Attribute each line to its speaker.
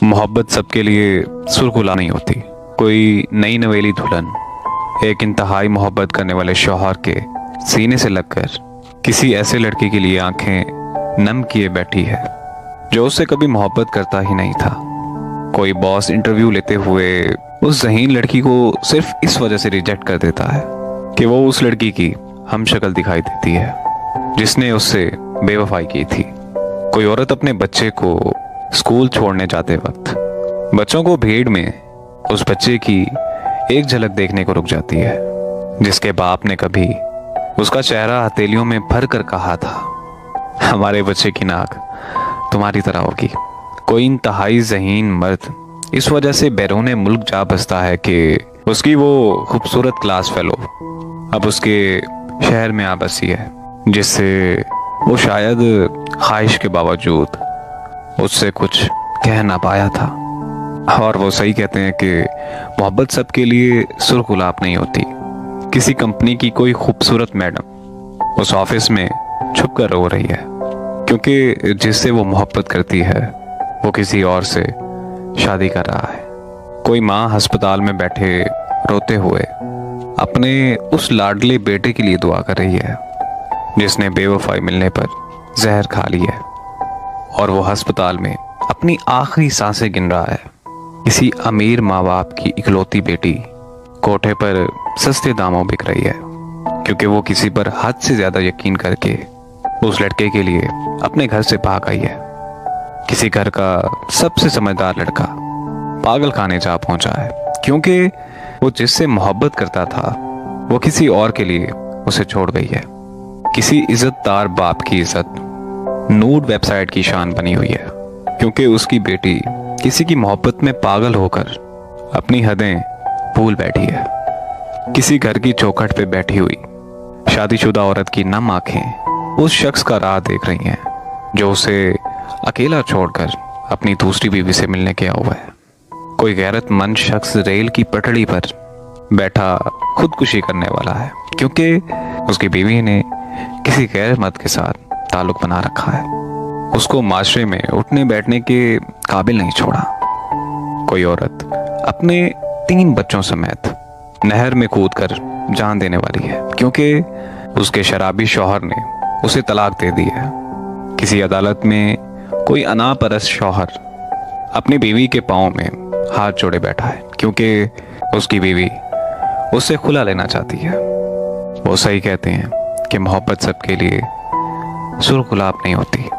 Speaker 1: मोहब्बत सबके लिए सुरगुला नहीं होती। कोई नई नवेली दुल्हन एक इंतहाई मोहब्बत करने वाले शौहर के सीने से लगकर किसी ऐसे लड़के के लिए आंखें नम किए बैठी है जो उससे कभी मोहब्बत करता ही नहीं था। कोई बॉस इंटरव्यू लेते हुए उस ज़हीन लड़की को सिर्फ इस वजह से रिजेक्ट कर देता है कि वो उस लड़की की हम शक्ल दिखाई देती है जिसने उससे बेवफाई की थी। कोई औरत अपने बच्चे को स्कूल छोड़ने जाते वक्त बच्चों को भीड़ में उस बच्चे की एक झलक देखने को रुक जाती है जिसके बाप ने कभी उसका चेहरा हथेलियों में भर कर कहा था, हमारे बच्चे की नाक तुम्हारी तरह होगी। कोई इंतहाई ज़हीन मर्द इस वजह से बैरूने मुल्क जा बसता है कि उसकी वो खूबसूरत क्लास फेलो अब उसके शहर में आ बसी है जिससे वो शायद ख्वाहिश के बावजूद उससे कुछ कह ना पाया था। और वो सही कहते हैं कि मोहब्बत सबके लिए सुरगुलाब नहीं होती। किसी कंपनी की कोई खूबसूरत मैडम उस ऑफिस में छुप कर रो रही है क्योंकि जिससे वो मोहब्बत करती है वो किसी और से शादी कर रहा है। कोई माँ अस्पताल में बैठे रोते हुए अपने उस लाडले बेटे के लिए दुआ कर रही है जिसने बेवफाई मिलने पर जहर खा ली है और वो अस्पताल में अपनी आखिरी सांसें गिन रहा है। किसी अमीर माँ बाप की इकलौती बेटी कोठे पर सस्ते दामों बिक रही है क्योंकि वो किसी पर हद से ज्यादा यकीन करके उस लड़के के लिए अपने घर से भाग आई है। किसी घर का सबसे समझदार लड़का पागल खाने जा पहुंचा है क्योंकि वो जिससे मोहब्बत करता था वो किसी और के लिए उसे छोड़ गई है। किसी इज्जतदार बाप की इज्जत नूड वेबसाइट की शान बनी हुई है क्योंकि उसकी बेटी किसी की मोहब्बत में पागल होकर अपनी हदें भूल बैठी है। किसी घर की चौखट पे बैठी हुई शादीशुदा औरत की नम आंखें उस शख्स का राह देख रही हैं जो उसे अकेला छोड़कर अपनी दूसरी बीवी से मिलने गया हुआ है। कोई गैरतमंद शख्स रेल की पटड़ी पर बैठा खुदकुशी करने वाला है क्योंकि उसकी बीवी ने किसी गैर मर्द के साथ ताल्लुक बना रखा है, उसको माशरे में उठने बैठने के काबिल नहीं छोड़ा। कोई औरत अपने 3 बच्चों समेत नहर में कूदकर जान देने वाली है क्योंकि उसके शराबी शौहर ने उसे तलाक दे दी है। किसी अदालत में कोई अनापरस्त शौहर अपनी बीवी के पांव में हाथ जोड़े बैठा है क्योंकि उसकी बीवी उससे खुला लेना चाहती है। वो सही कहते हैं कि मोहब्बत सबके लिए सुरगुलाब नहीं होती।